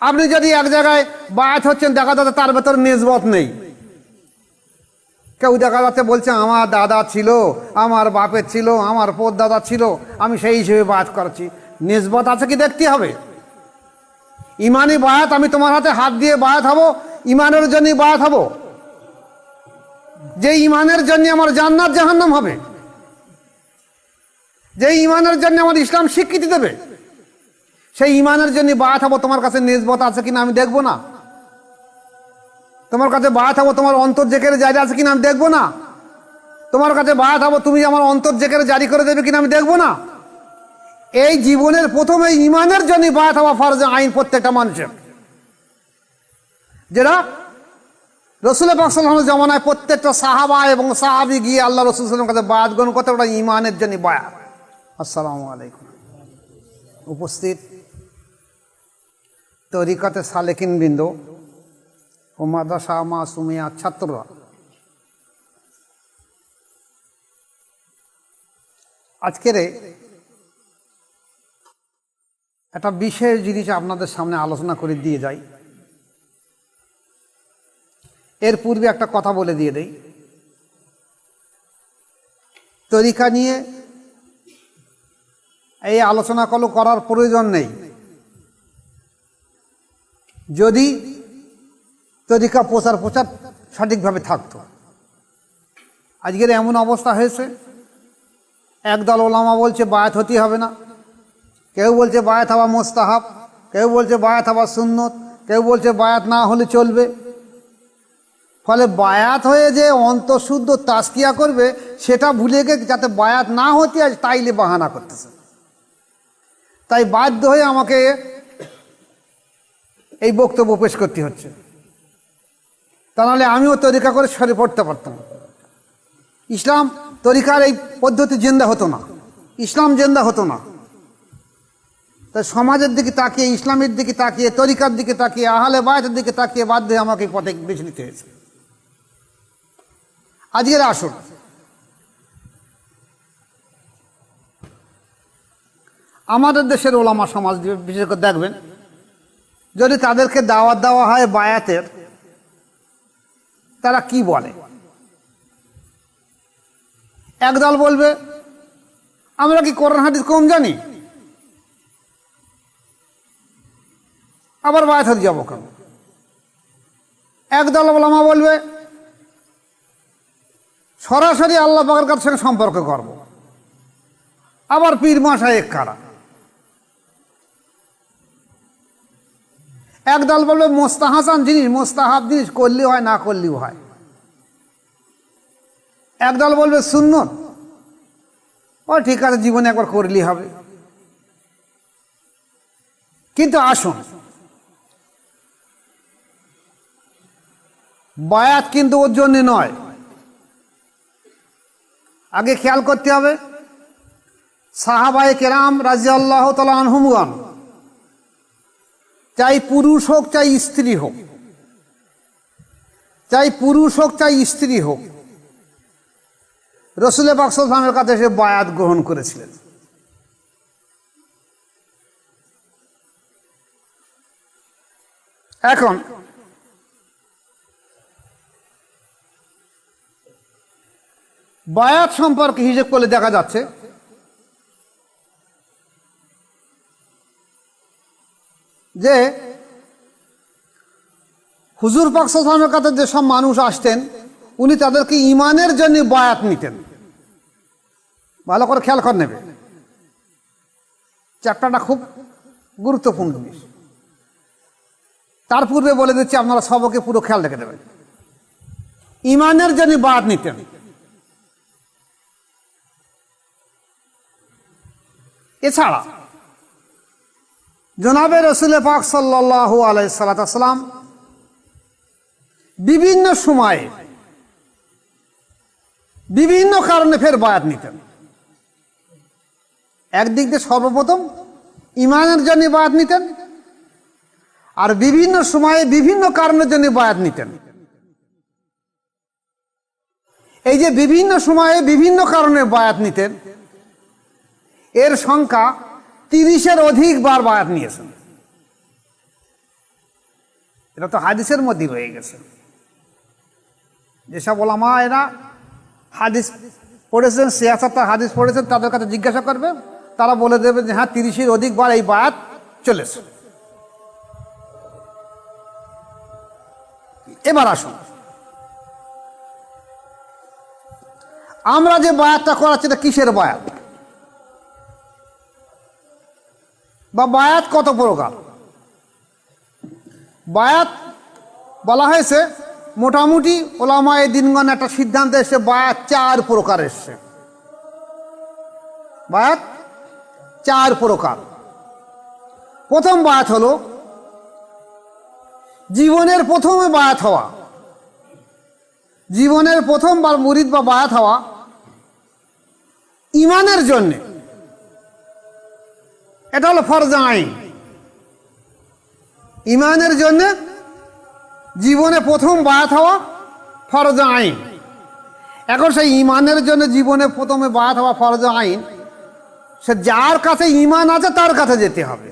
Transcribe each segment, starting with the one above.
আপনি যদি এক জায়গায় বায়াত হচ্ছেন, দেখা যাচ্ছে তার ভেতর নিসবত নেই। কেউ দেখা যাচ্ছে বলছে আমার দাদা ছিল, আমার বাপের ছিল, আমার দাদা ছিল, আমি সেই হিসেবে বায়াত করছি। নিসবত আছে কি দেখতে হবে। ইমানি বায়াত, আমি তোমার হাতে হাত দিয়ে বায়াত হব, ইমানের জন্যই বায়াত হব, যে ইমানের জন্য আমার জান্নাত জাহান্নাম হবে, যে ইমানের জন্য আমার ইসলাম স্বীকৃতি দেবে, সেই ইমানের জন্য বায়াত হব। তোমার কাছে নিসবত আছে কিনা আমি দেখবো না। তোমার কাছে বায়াত হব, তোমার অন্তর জেকের জারি আছে কিনা আমি দেখবো না। তোমার কাছে বায়াত হব, তুমি আমার অন্তর জেকের জারি করে দেবে কিনা আমি দেখবো না। এই জীবনের প্রথমে ইমানের জন্য বায়াত হওয়া ফরজ আইন প্রত্যেকটা মানুষের। যেটা রসুল পাক সাল্লাল্লাহু আলাইহি ওয়াসাল্লামের জামানায় প্রত্যেকটা সাহাবা এবং সাহাবী গিয়ে আল্লাহ রসুল সাল্লাল্লাহু আলাইহি ওয়াসাল্লামের কাছে বায়াত গ্রহণ করতে, ওটা ইমানের জন্য বায়াত। আসসালামু আলাইকুম। উপস্থিত তরিকাতে সালেকিন বৃন্দ ও মাদ্রাসা মাসুমিয়া ছাত্ররা, আজকের একটা বিশেষ জিনিস আপনাদের সামনে আলোচনা করে দিয়ে যাই। এর পূর্বে একটা কথা বলে দিয়ে দেই। তরিকা নিয়ে এই আলোচনা করার প্রয়োজন নেই। যদি তরিকা প্রচার সঠিকভাবে থাকতো। আজকের এমন অবস্থা হয়েছে, একদল ওলামা বলছে বায়াত হতে হবে না, কেউ বলছে বায়াত হওয়া মোস্তাহাব, কেউ বলছে বায়াত হওয়া সুন্নত, কেউ বলছে বায়াত না হলে চলবে। ফলে বায়াত হয়ে যে অন্তঃশুদ্ধ তাজকিয়া করবে সেটা ভুলে গিয়ে যাতে বায়াত না হতে হয় তাইলে বাহানা করতেছে। তাই বাধ্য হয়ে আমাকে এই বক্তব্য পেশ করতে হচ্ছে, তা নাহলে আমিও তরিকা করে সরে পড়তে পারতাম। ইসলাম তরিকার এই পদ্ধতি জিন্দা হতো না, ইসলাম জিন্দা হতো না। তাই সমাজের দিকে তাকিয়ে, ইসলামের দিকে তাকিয়ে, তরিকার দিকে তাকিয়ে, আহলে বায়াতের দিকে তাকিয়ে বাধ্য হয়ে আমাকে এই পথে বেছে নিতে হয়েছে। আজকের আসুন আমাদের দেশের ওলামা সমাজ বিশেষ করে দেখবেন, যদি তাদেরকে দাওয়াত দেওয়া হয় বায়াতের, তারা কি বলে? একদল বলবে আমরা কি কোরআন হাদিস কম জানি, আবার বায়াত হতে যাবো কেন? একদল ওলামা বলবে সরাসরি আল্লাহ পাকের কাছে সঙ্গে সম্পর্ক করব, আবার পীর মাশায়েখ কারা। একদল বলবে মোস্তাহাসান জিনিস, মোস্তাহাব জিনিস করলেও হয় না করলেও হয়। একদল বলবে সুন্নত, ও ঠিক আছে জীবনে একবার করলেই হবে। কিন্তু আসুন, বায়াত কিন্তু ওর জন্য নয়। আগে খেয়াল করতে হবে, সাহাবায়ে কেরাম রাদিয়াল্লাহু তাআলা আনহুম, চাই পুরুষ হোক চাই স্ত্রী হোক, চাই পুরুষ হোক চাই স্ত্রী হোক, রাসূল পাক সাল্লাল্লাহু আলাইহি ওয়াসাল্লামের কাছে এসে বায়াত গ্রহণ করেছিলেন। এখন বায়াত সম্পর্কে হিসেব করলে দেখা যাচ্ছে যে হুজুর পাক সাল্লাল্লাহু আলাইহি ওয়াসাল্লামের কাছে যেসব মানুষ আসতেন, উনি তাদেরকে ইমানের জন্য বায়াত নিতেন। ভালো করে খেয়াল করে নেবে, চ্যাপ্টারটা খুব গুরুত্বপূর্ণ জিনিস। তার পূর্বে বলে দিচ্ছি, আপনারা সবকে পুরো খেয়াল রেখে দেবেন। ইমানের জন্য বায়াত নিতেন। এছাড়া জনাবে রাসূল পাক সাল্লাল্লাহু আলাইহি সাল্লাম বিভিন্ন সময়ে বিভিন্ন কারণে ফের বায়াত নিতেন। একদিক দিয়ে সর্বপ্রথম ইমানের জন্য বায়াত নিতেন, আর বিভিন্ন সময়ে বিভিন্ন কারণের জন্য বায়াত নিতেন। এই যে বিভিন্ন সময়ে বিভিন্ন কারণে বায়াত নিতেন, এর সংখ্যা 30-এর অধিক বার বায়াত নিয়েছেন। এটা তো হাদিসের মধ্যে রয়ে গেছে। যেসব ওলামা এরা হাদিস পড়েছেন, সিয়াসাত হাদিস পড়েছেন, তাদের কাছে জিজ্ঞাসা করবে, তারা বলে দেবে যে হ্যাঁ 30-এর অধিক বার এই বায়াত চলেছে। এবার আসুন, আমরা যে বায়াতটা করাচ্ছি এটা কিসের বায়াত, বা বায়াত কত প্রকার? বায়াত বলা হয়েছে মোটামুটি ওলামায়ে দিনগণ একটা সিদ্ধান্ত এসছে বায়াত 4 প্রকার এসছে। বায়াত 4 প্রকার। প্রথম বায়াত হলো জীবনের প্রথমে বায়াত হওয়া, জীবনের প্রথমবার মুরিদ বা বায়াত হওয়া ইমানের জন্যে, এটা হলো ফরজ আইন। ইমানের জন্যে জীবনে প্রথম বায়াত হওয়া ফরজ আইন। এখন সেই ইমানের জন্য জীবনে প্রথমে বায়াত হওয়া ফরজ আইন, সে যার কাছে ইমান আছে তার কাছে যেতে হবে।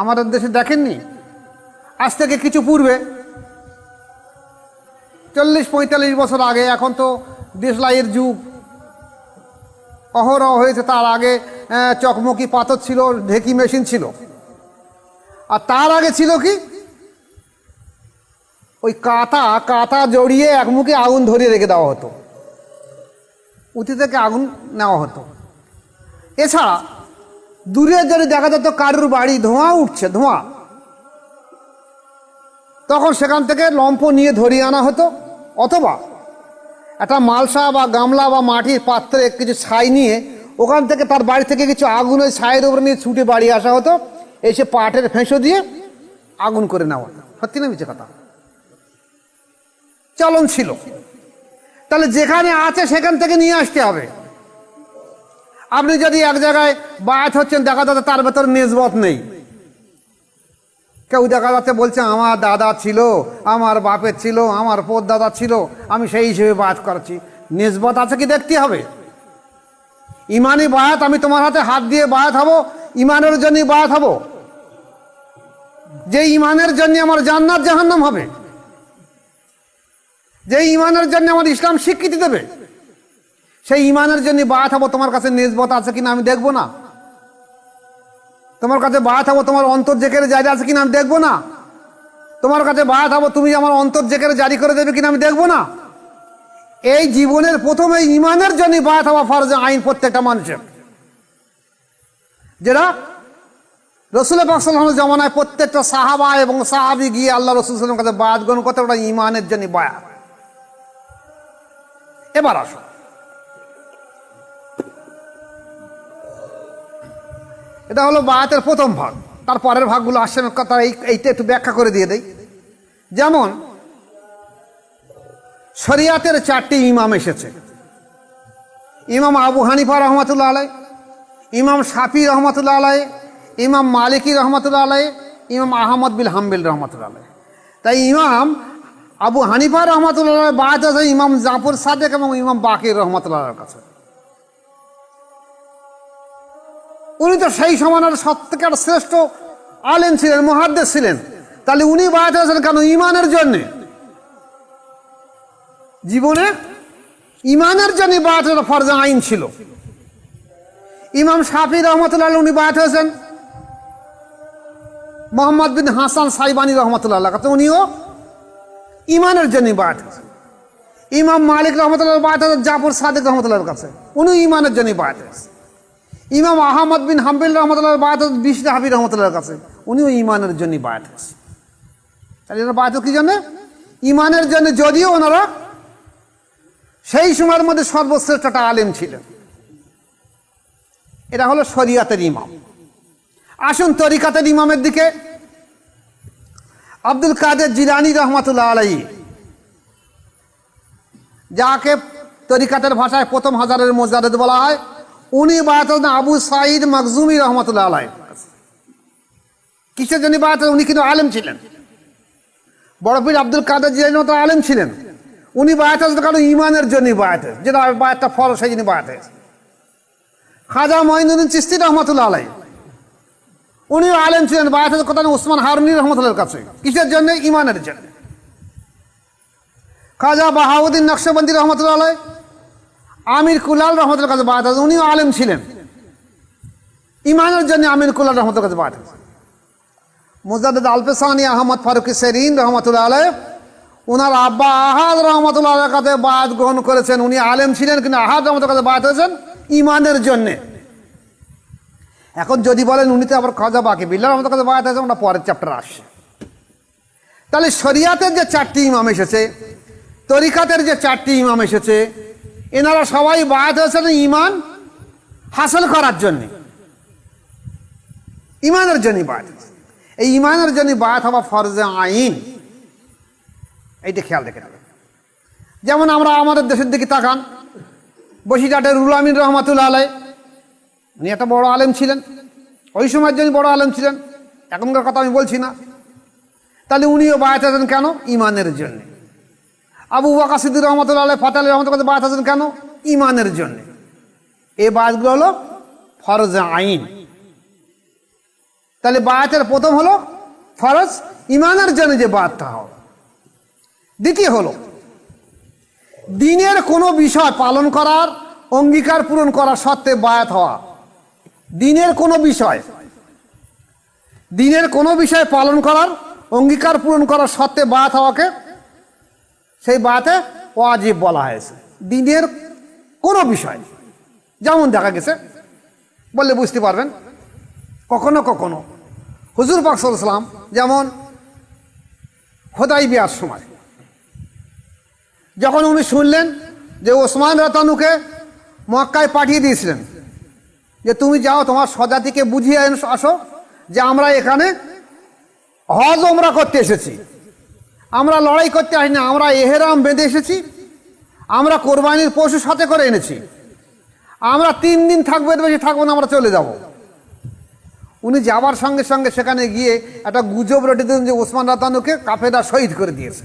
আমাদের দেশে দেখেননি, আজ থেকে কিছু পূর্বে 40-45 বছর আগে, এখন তো দেশলাইয়ের যুগ অহরহ হয়েছে, তার আগে চকমকি পাথর ছিল, ঢেকি মেশিন ছিল, আর তার আগে ছিল কি ওই কাঁথা জড়িয়ে এক মুখে আগুন ধরিয়ে রেখে দেওয়া হতো, উঁচু থেকে আগুন নেওয়া হতো। এছাড়া দূরে যদি দেখা যেত কারুর বাড়ি ধোঁয়া উঠছে, ধোঁয়া, তখন সেখান থেকে লম্ফ নিয়ে ধরিয়ে আনা হতো, অথবা একটা মালসা বা গামলা বা মাটির পাত্রে কিছু ছাই নিয়ে ওখান থেকে তার বাড়ি থেকে কিছু আগুন ওই ছাইয়ের উপরে নিয়ে ছুটে বাড়ি আসা হতো, এসে পাটের ফেঁসো দিয়ে আগুন করে নেওয়া। সত্যি না মিছে কথা? চলন ছিল। তাহলে যেখানে আছে সেখান থেকে নিয়ে আসতে হবে। আপনি যদি এক জায়গায় বায়াত হচ্ছেন, দেখা যাচ্ছে তার ভেতর নিসবত নেই, কেউ দেখা যাচ্ছে বলছে আমার দাদা ছিল, আমার বাপের ছিল, আমার পোত দাদা ছিল, আমি সেই হিসেবে বায়াত করাচ্ছি, নিসবত আছে কি দেখতে হবে। ইমানি বায়াত, আমি তোমার হাতে হাত দিয়ে বায়াত হব, ইমানের জন্য বায়াত হব, যে ইমানের জন্য আমার জান্নাত জাহান্নাম হবে, যে ইমানের জন্য আমার ইসলাম স্বীকৃতি দেবে, সেই ইমানের জন্য বায়াত হব। তোমার কাছে নিসবত আছে কিনা আমি দেখবো না। তোমার কাছে বায়াত হব, তোমার অন্তর জেকের জারি আছে কিনা আমি দেখবো না। তোমার কাছে বায়াত হব, তুমি আমার অন্তর জেকের জারি করে দেবে কিনা আমি দেখবো না। এই জীবনের প্রথমে ইমানের জন্য বায়াত হওয়া ফরজ আইন প্রত্যেকটা মানুষের, যেটা রসুল পাক সাল্লাল্লাহু আলাইহি ওয়াসাল্লামের জামানায় প্রত্যেকটা সাহাবা এবং সাহাবী গিয়ে আল্লাহ রসুল সাল্লাল্লাহু আলাইহি ওয়াসাল্লামের কাছে বায়াত গ্রহণ করতে, ওটা ইমানের জন্য বায়াত। এবার আসো, এটা হলো বায়াতের প্রথম ভাগ। তার পরের ভাগগুলো আসছে, তারা এইটা একটু ব্যাখ্যা করে দিয়ে দেয়। যেমন শরিয়াতের 4টি ইমাম এসেছে, ইমাম আবু হানিফা রহমাতুল্লাহ আলাই, ইমাম শাফি রহমাতুল্লাহ আলাই, ইমাম মালিকি রহমাতুল্লাহ আলাই, ইমাম আহমদ বিন হাম্বল রহমাতুল্লাহ আলাই। তাই ইমাম আবু হানিফা রহমাতুল্লাহ আলাই বায়াত আছে ইমাম জাফর সাদেক এবং ইমাম বাকির রহমাতুল্লাহ আলাইহির কাছে। উনি তো সেই সমানের সত্যিকার শ্রেষ্ঠ আলেম ছিলেন, মুহাদ্দিস ছিলেন, তাহলে উনি বায়াত আছেন কেন? ইমানের জন্যে। জীবনে ইমানের জন্য বায়াতের ফরজ আইন ছিল। ইমাম শাফি রহমাতুল্লাহ আলাইহি উনি বায়াত হয়েছেন মোহাম্মদ বিন হাসান সাইবানি রহমাতুল্লাহ আলাইহি কাছে, উনিও ইমানের জন্য বায়াত হয়েছেন। ইমাম মালিক রহমাতুল্লাহ বায়াত হয়েছেন জাফর সাদেক রহমাতুল্লাহর কাছে, উনিও ইমানের জন্য বায়াত হয়েছেন। ইমাম আহমদ বিন হাম্বল রহমাতুল্লাহ বায়াত হয়েছেন বিশর হাবিব রহমাতুল্লাহর কাছে, উনিও ইমানের জন্য বায়াত হয়েছেন। তাহলে এরা বায়াত কি জন্য? ইমানের জন্য। যদিও ওনারা সেই সময়ের মধ্যে সর্বশ্রেষ্ঠ একটা আলেম ছিলেন। এটা হলো শরিয়াতের ইমাম। আসুন তরিকাতের ইমামের দিকে। আব্দুল কাদের জিলানী রহমাতুল্লাহ আলাইহি, যাকে তরিকাতের ভাষায় প্রথম হাজারের মুজাদ্দিদ বলা হয়, উনি বায়াত হয়েছেন আবু সাঈদ মাখজুমি রহমাতুল্লাহ আলাইহি। কিসের জন্য বায়াত? উনি কিন্তু আলেম ছিলেন। বড় পীর আব্দুল কাদের জিলানী মতো আলেম ছিলেন, উনি বায়াত হয়েছেন কারণ ইমানের জন্য বায়াত হয়েছে, যেটা বায়াতটা ফরজ, সেই জন্য বায়াত হয়েছে। খাজা মঈনুদ্দিন চিশতি রহমাতুল্লাহ আলাইহি, উনিও আলেম ছিলেন, বায়াত হয়েছে কোথায়? উসমান হারুনি রহমতুল্লাহর কাছে। কিসের জন্য? ইমানের জন্য। খাজা বাহাউদ্দিন নকশবন্দি রহমতুল্লাহ আলাইহ, আমির কুলাল রহমতুল্লাহর কাছে বায়াত হয়েছে, উনিও আলেম ছিলেন, ইমানের জন্য আমির কুলাল রহমতুল্লাহর কাছে বায়াত হয়েছে। মুজাদ্দিদ আলপেসানি আহমদ ফারুকি সেরিন রহমতুল্লাহ আলাইহ, ওনার আব্বা আহাদ রহমতুল্লাহ আলাইহির কাছে বায়াত গ্রহণ করেছেন, উনি আলেম ছিলেন কিন্তু আহাদ রহমতুল্লাহর কাছে বায়াত হয়েছেন ইমানের জন্যে। এখন যদি বলেন উনি তো আবার খাজা বাকি বিল্লাহ রহমতুল্লাহর কাছে বায়াত হয়েছে, ওটা পরের চ্যাপ্টার আসছে। তাহলে শরিয়াতের যে 4টি ইমাম এসেছে, তরিকাতের যে 4টি ইমাম এসেছে, এনারা সবাই বায়াত হয়েছেন ইমান হাসিল করার জন্যে, ইমানের জন্য বায়াত। এই ইমানের জন্য বায়াত হওয়া ফরজে আইন, এইটা খেয়াল রেখে নেবেন। যেমন আমরা আমাদের দেশের দিকে তাকান, বসিরহাটের রুহুল আমিন রহমতুল্লাহ আলাইহ, উনি একটা বড় আলেম ছিলেন, ওই সময়ের জন্য বড় আলেম ছিলেন, এখনকার কথা আমি বলছি না। তাহলে উনিও বায়াত হয়েছেন কেন? ইমানের জন্য। আবু বকর সিদ্দিক রহমতুল্লাহ আলাইহ, ফাতেহ আলী রহমতুল্লাহ কাছে বায়াত হয়েছেন কেন? ইমানের জন্য। এই বায়াতগুলো হলো ফরজে আইন। তাহলে বায়াতের প্রথম হলো ফরজ, ইমানের জন্য যে বায়াতটা হবে। দ্বিতীয় হলো দিনের কোনো বিষয় পালন করার, অঙ্গীকার পূরণ করার সত্ত্বে বায়াত হওয়া। দিনের কোনো বিষয়, দিনের কোনো বিষয় পালন করার, অঙ্গীকার পূরণ করার সত্ত্বে বায়াত হওয়াকে সেই বায়াতে ওয়াজিব বলা হয়েছে। দিনের কোনো বিষয়, যেমন দেখা গেছে বললে বুঝতে পারবেন, কখনো কখনো হুজুর পাক সাল্লাল্লাহু আলাইহি ওয়াসাল্লাম যেমন হুদাইবিয়ার সময় যখন উনি শুনলেন যে ওসমান রাতানুকে মক্কায় পাঠিয়ে দিয়েছিলেন যে তুমি যাও তোমার স্বজাতিকে বুঝিয়ে আসো যে আমরা এখানে হজ ওমরা করতে এসেছি, আমরা লড়াই করতে আসি না, আমরা এহেরাম বেঁধে এসেছি, আমরা কোরবানির পশু সাথে করে এনেছি, আমরা 3 দিন থাকবো, এর বেশি থাকবো না, আমরা চলে যাব। উনি যাবার সঙ্গে সঙ্গে সেখানে গিয়ে একটা গুজব রটে দিলেন যে ওসমান রাতানুকে কাফেররা শহীদ করে দিয়েছে।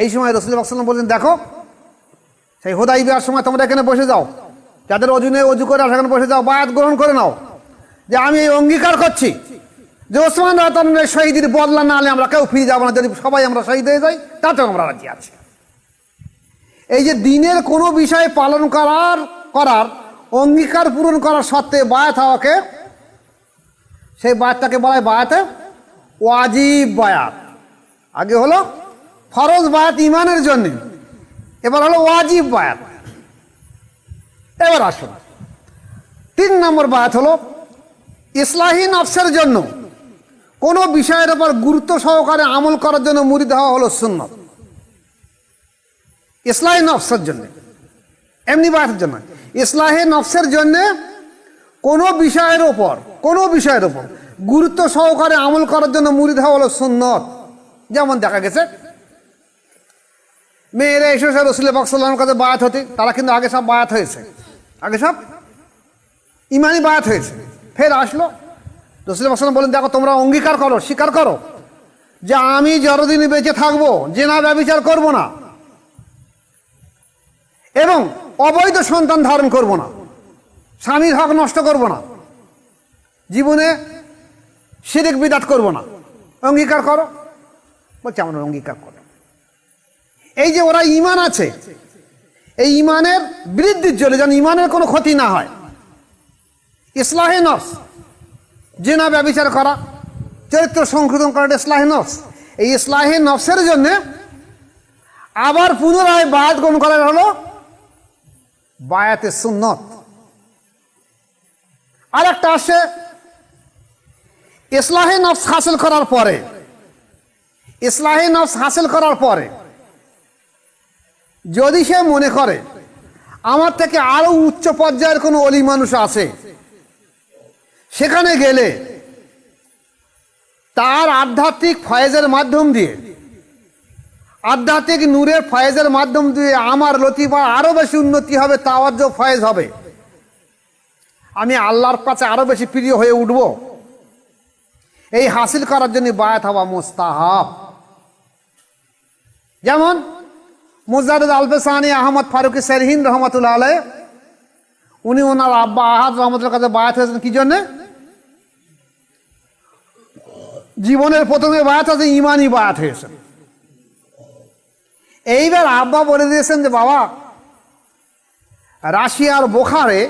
এই সময় রাসূলুল্লাহ সাল্লাল্লাহু আলাইহি ওয়াসাল্লাম বললেন, দেখো সেই হুদাইবিয়ার সময় তোমরা এখানে বসে যাও, যাদের অজুনে অজু করে সেখানে বসে যাও, বায়াত গ্রহণ করে নাও যে আমি এই অঙ্গীকার করছি যে ওসমান রাতানুর শহীদের বদলা না হলে আমরা কেউ ফিরে যাবো না, যদি সবাই আমরা শহীদ হয়ে যাই তাতেও আমরা রাজি আছি। এই যে দিনের কোনো বিষয় পালন করার অঙ্গীকার পূরণ করার সত্ত্বে বায়াত হওয়াকে, সেই বায়াতটাকে বলা হয় বায়াতে ওয়াজিব বায়াত। আগে হলো ফরজ বায়াত ইমানের জন্য, এবার হলো ওয়াজিব বায়াত। এবার আসুন 3 নম্বর বায়াত হলো ইসলাহি নফসের জন্য, কোনো বিষয়ের উপর গুরুত্ব সহকারে আমল করার জন্য মুরিদ হওয়া হলো সুন্নত। ইসলাহি নফসের জন্য, এমনি বায়াতের জন্য, ইসলাহি নফসের জন্য কোনো বিষয়ের ওপর গুরুত্ব সহকারে আমল করার জন্য মুরিদ হওয়া হলো সুন্নত। যেমন দেখা গেছে মেয়েরা এসে রাসূলুল্লাহ সাল্লাল্লাহু আলাইহি ওয়াসাল্লামের কাছে বায়াত হতে, তারা কিন্তু আগে সব বায়াত হয়েছে, আগে সব ইমানি বায়াত হয়েছে, ফের আসলো রাসূলুল্লাহ সাল্লাল্লাহু আলাইহি ওয়াসাল্লাম বলেন, দেখো তোমরা অঙ্গীকার করো, স্বীকার করো যে আমি যতদিন বেঁচে থাকবো জিনা ব্যভিচার করব না এবং অবৈধ সন্তান ধারণ করব না, স্বামীর হক নষ্ট করব না, জীবনে শিরক বিদআত করব না, অঙ্গীকার করো। বলছে আমরা অঙ্গীকার করো। এই যে ওরা ঈমান আছে, এই ঈমানের বৃদ্ধির জন্য যেন ঈমানের কোনো ক্ষতি না হয়, ইসলাহে নফস, জিনা ব্যভিচার করা, চরিত্র সংশোধন করা ইসলাহে নফস, এই ইসলাহে নফসের জন্য আবার পুনরায় বায়াত গ্রহণ করা হলো বায়াতে সুন্নত। আর একটা আসে ইসলাহে নফস হাসিল করার পরে, ইসলাহে নফস হাসিল করার পরে যদি সে মনে করে আমার থেকে আরো উচ্চ পর্যায়ের কোনো অলি মানুষ আছে, সেখানে গেলে তার আধ্যাত্মিক ফয়েজের মাধ্যম দিয়ে, আধ্যাত্মিক নূরের ফয়েজের মাধ্যম দিয়ে আমার লতিফা আরো বেশি উন্নতি হবে, তাওয়াজ্জুহ ফয়েজ হবে, আমি আল্লাহর কাছে আরো বেশি প্রিয় হয়ে উঠব, এই হাসিল করার জন্য বায়াত হওয়া মুস্তাহাব। যেমন মুজাদ্দিদ আলপেসানি আহমদ ফারুকি সেরহিন রহমতুল্লাহ আলাইহ, উনি ওনার আব্বা আহাদ রহমতুল্লাহ কাছে বায়াত হয়েছেন কি জন্যে? জীবনের প্রথমে বায়াত আছে, ইমানই বায়াত হয়েছে। এইবার আব্বা বলে দিয়েছেন যে বাবা, রাশিয়ার বোখারে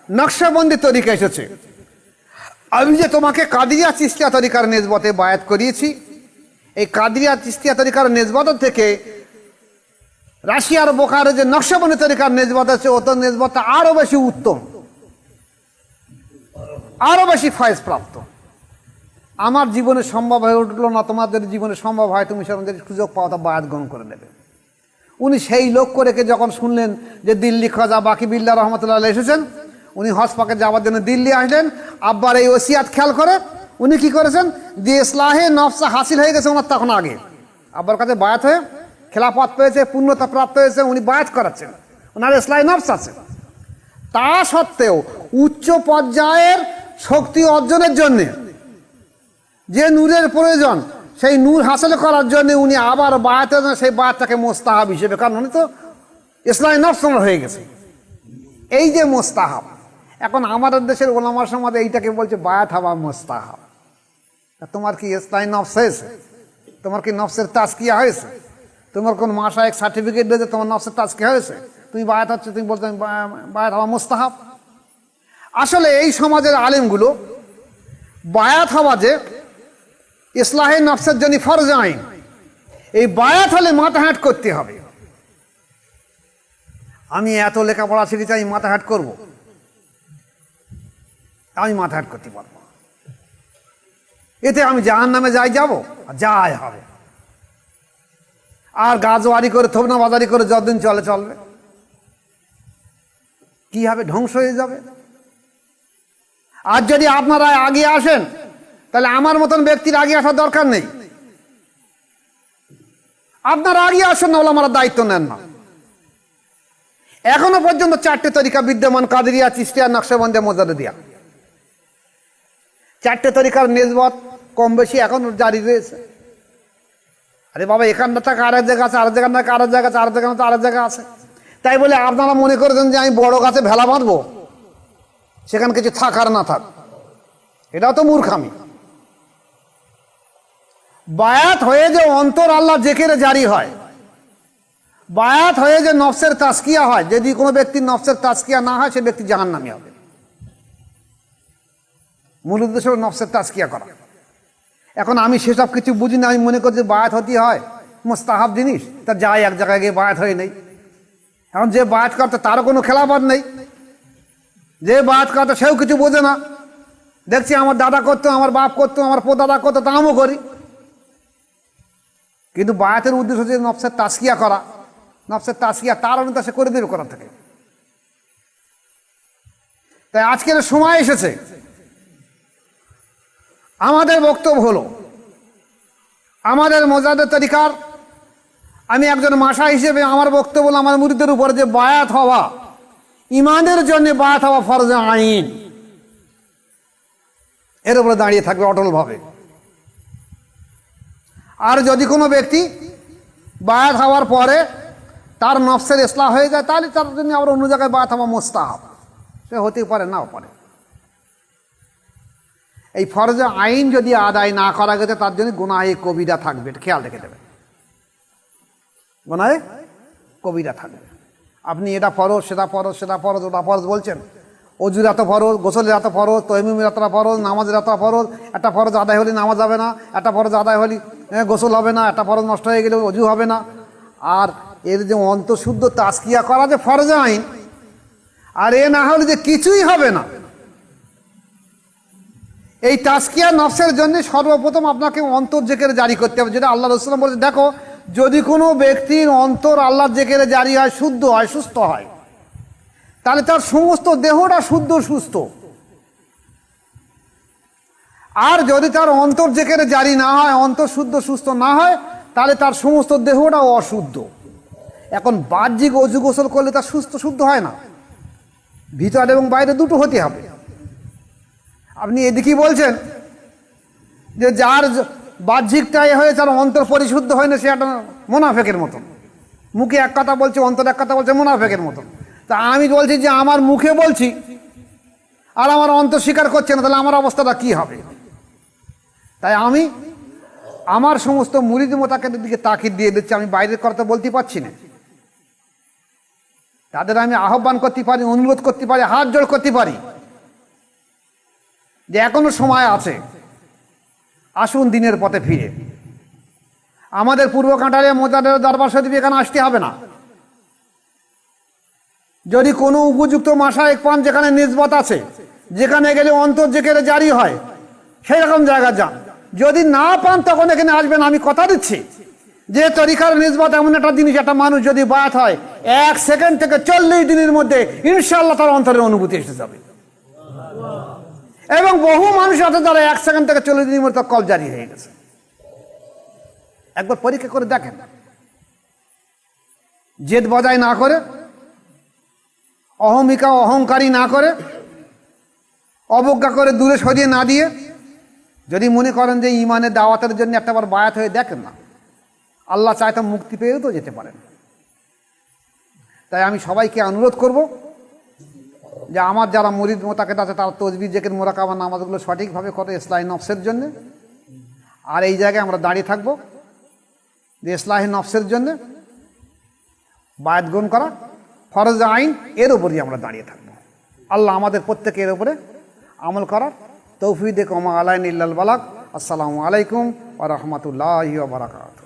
নকশবন্দি তরিকা এসেছে, আমি যে তোমাকে কাদিরিয়া চিশতিয়া তরিকার নেসবতে বায়াত করিয়েছি, এই কাদিরিয়া চিশতিয়া তরিকার নেসবত থেকে রাশিয়ার বোখারে যে নকশবন্দি তরিকার নেসবত আছে, ও তো নেসবতটা আরো বেশি উত্তম, আরো বেশি ফয়েজ প্রাপ্ত। আমার জীবনে সম্ভব হয়ে উঠলো না, তোমাদের জীবনে সম্ভব হয়, তুমি সেরকম যদি সুযোগ পাও তা বায়াত গ্রহণ করে নেবে। উনি সেই লক্ষ্য রেখে যখন শুনলেন যে দিল্লি খাজা বাকি বিল্লাহ রহমতুল্লাহ এসেছেন, উনি হজ পাকে যাওয়ার জন্য দিল্লি আসলেন। আব্বার এই ওসিয়াত খেয়াল করে উনি কি করেছেন, যে ইসলাহে নফসা হাসিল হয়ে গেছে ওনার তখন আগে, আব্বার কাছে বায়াত হয়ে খেলাফত পেয়েছে, পূর্ণতা প্রাপ্ত হয়েছে, উনি বায়াত করাচ্ছেন, ওনার ইসলাহে নফস আছে। তা সত্ত্বেও উচ্চ পর্যায়ের শক্তি অর্জনের জন্যে যে নূরের প্রয়োজন, সেই নূর হাসিল করার জন্য উনি আবার বায়াতে, সেই বায়াতটাকে মোস্তাহাব হিসেবে, কারণ উনি তো ইসলামী নফস হয়ে গেছে, এই যে মোস্তাহাব। এখন আমাদের দেশের ওলামার সমাজে এইটাকে বলছে বায়াত হওয়া মোস্তাহাব। তোমার কি ইসলামী নফস হয়েছে? তোমার কি নফসের তাজকিয়া হয়েছে? তোমার কোন মাশায়েখ সার্টিফিকেট দিয়েছে তোমার নফসের তাজকিয়া হয়েছে? তুমি বায়াত হচ্ছে, তুমি বলছো বায়াত হওয়া মোস্তাহাব। আসলে এই সমাজের আলেমগুলো বায়াত হওয়া যে ইসলাহে নফসের জন্য ফরজ আইন, এই বায়াত হলে মাথা হাট করতে হবে। আমি এত লেখাপড়া শিখেছি, আমি মাথা হাট করবো? আমি মাথা হাট করতে পারবো? এতে আমি জাহান্নামে যাবো? যাই হবে। আর গাজওয়ারি করে থোবনা বাজারি করে যতদিন চলবে, কি হবে? ধ্বংস হয়ে যাবে। আর যদি আপনারা আগে আসেন, তাহলে আমার মতন ব্যক্তির আগে আসার দরকার নেই। আপনারা আগে আসেন না, ওলামারা দায়িত্ব নেন না। এখনো পর্যন্ত 4টে তরিকা বিদ্যমান, কাদেরিয়া, চিশতিয়া, নকশবন্দি, মোজাদ্দেদিয়া। 4টে তরিকার নিসবত কম বেশি এখন জারি রয়েছে। আরে বাবা, এখানটা থেকে আরেক জায়গা আছে, আরেক জায়গা থেকে আরেক জায়গা আছে, আরেক জায়গা থেকে আরেক জায়গা আছে। তাই বলে আপনারা মনে করেছেন যে আমি বড় গাছে ভেলা বাঁধবো, সেখানে কিছু থাক আর না থাক, এটাও তো মূর্খামি। বায়াত হয়ে যে অন্তর আল্লাহ জেকেরে জারি হয়, বায়াত হয়ে যে নফসের তাজকিয়া হয়, যদি কোনো ব্যক্তির নফসের তাজকিয়া না হয়, সে ব্যক্তি জাহান্নামী হবে। মূল উদ্দেশ্য নফসের তাজকিয়া করা। এখন আমি সেসব কিছু বুঝি না, আমি মনে করি যে বায়াত হতে হয় মোস্তাহাব জিনিস, তা যাই এক জায়গায় গিয়ে বায়াত হয়ে নেই। এখন যে বায়াত করতে তারও কোনো খেলাফত নেই, যে বায়াত করতে সেও কিছু বোঝে না। দেখছি আমার দাদা করতো, আমার বাপ করতো, আমার পোদাদা করতো, তা আমিও করি। কিন্তু বায়াতের উদ্দেশ্য হচ্ছে নফসের তাজকিয়া করা। নফসের তাজকিয়া তার অনুযায়ী সে করে দেবে করা থেকে। তাই আজকের সময় এসেছে, আমাদের বক্তব্য হলো, আমাদের মোজাদ্দেদ তরিকার, আমি একজন মাশা হিসেবে আমার বক্তব্য হলো, আমার মুরিদের উপরে যে বায়াত হওয়া, ইমানের জন্য বায়াত হওয়া ফরজ আইন, এর উপরে দাঁড়িয়ে থাকবে অটলভাবে। আর যদি কোনো ব্যক্তি বায়াত হওয়ার পরে তার নফসের ইসলাহ হয়ে যায়, তাহলে তার জন্য আবার অন্য জায়গায় বায়াত হওয়া মুস্তাহাব, সে হতেই পারে, নাও পারে। এই ফরজ আইন যদি আদায় না করা গেছে, তার জন্য গুনাহে কবিরা থাকবে, এটা খেয়াল রেখে দেবে। গুনাহে কবিরা থাকবে। আপনি এটা ফরজ, সেটা ফরজ, সেটা ফরজ, ওটা ফরজ বলছেন, অজুর এত ফরজ, গোসলের এত ফরজ, তৈমুমের এত ফরজ, নামাজের এত ফরজ। একটা ফরজ আদায় হলে নামাজ হবে না, একটা ফরজ আদায় হলে গোসল হবে না, একটা ফরজ নষ্ট হয়ে গেলে অজু হবে না। আর এর যে অন্তঃশুদ্ধ তাজকিয়া করা যে ফরজ আইন, আর এ না হলে যে কিছুই হবে না। এই তাজকিয়া নফসের জন্য সর্বপ্রথম আপনাকে অন্তর জেকেরে জারি করতে হবে, যেটা আল্লাহ রাসূল বলেছে। দেখো, যদি কোনো ব্যক্তির অন্তর আল্লাহর জেকেরে জারি হয়, শুদ্ধ হয়, সুস্থ হয়, তাহলে তার সমস্ত দেহটা শুদ্ধ সুস্থ। আর যদি তার অন্তর জেকেরে জারি না হয়, অন্তর শুদ্ধ সুস্থ না হয়, তাহলে তার সমস্ত দেহটা অশুদ্ধ। এখন বাহ্যিক অজু গোসল করলে তার সুস্থ শুদ্ধ হয় না, ভিতর এবং বাইরে দুটো হতে হবে। আপনি এদিকেই বলছেন যে যার বাহ্যিকটাই হয়ে তার অন্তর পরিশুদ্ধ হয় না, সে একটা মুনাফেকের মতন। মুখে এক কথা বলছে, অন্তর এক কথা বলছে, মুনাফেকের মতন। তা আমি বলছি যে আমার মুখে বলছি আর আমার অন্তর স্বীকার করছে না, তাহলে আমার অবস্থাটা কি হবে? তাই আমি আমার সমস্ত মুরিদ মোতাকেদের দিকে তাকিদ দিয়ে দিচ্ছি, আমি বাইরের কথা বলতে পারছি না। তাদের আমি আহ্বান করতে পারি, অনুরোধ করতে পারি, হাত জোড় করতে পারি যে এখনো সময় আছে, আসুন দিনের পথে ফিরে। আমাদের পূর্ব কাঁটালে মোজাদের দরবার শরীফ এখানে আসতে হবে না। যদি কোনো উপযুক্ত মাসায়েক পান, যেখানে নিসবত আছে, যেখানে গেলে অন্তর জেকেরে জারি হয়, সেই রকম জায়গা যান। যদি না পান তখন এখানে আসবেন। আমি কথা দিচ্ছি যে তরিকার নিসবত এমন একটা জিনিস, একটা মানুষ যদি বায়াত হয় 1 সেকেন্ড থেকে 40 দিনের মধ্যে ইনশাআল্লাহ তার অন্তরের অনুভূতি এসে যাবে। এবং বহু মানুষ আছে যারা 1 সেকেন্ড থেকে 40 দিনের মধ্যে কল জারি হয়ে গেছে। একবার পরীক্ষা করে দেখেন। জেদ বজায় না করে, অহমিকা অহংকারী না করে, অবজ্ঞা করে দূরে সরিয়ে না দিয়ে, যদি মনে করেন যে ইমানের দাওয়াতের জন্য একটাবার বায়াত হয়ে দেখেন না, আল্লাহ চাইতে মুক্তি পেয়েও তো যেতে পারেন। তাই আমি সবাইকে অনুরোধ করব যে আমার যারা মুরিদ মোতাকেদ আছে তারা তসবিহ, জিকির, মুরাকাবা, নামাজগুলো সঠিকভাবে করে ইসলাহি নফসের জন্য। আর এই জায়গায় আমরা দাঁড়িয়ে থাকবো যে ইসলাহি নফসের জন্য বায়াত গ্রহণ করা ফরজ আইন, এর উপরই আমরা দাঁড়িয়ে থাকবো। আল্লাহ আমাদের প্রত্যেকের উপরে আমল করার তৌফিক দেখ। ওমা আলাইনা ইল্লাল বালাগ। আসসালামু আলাইকুম ওয়া রাহমাতুল্লাহি ওয়া বারাকাতুহু।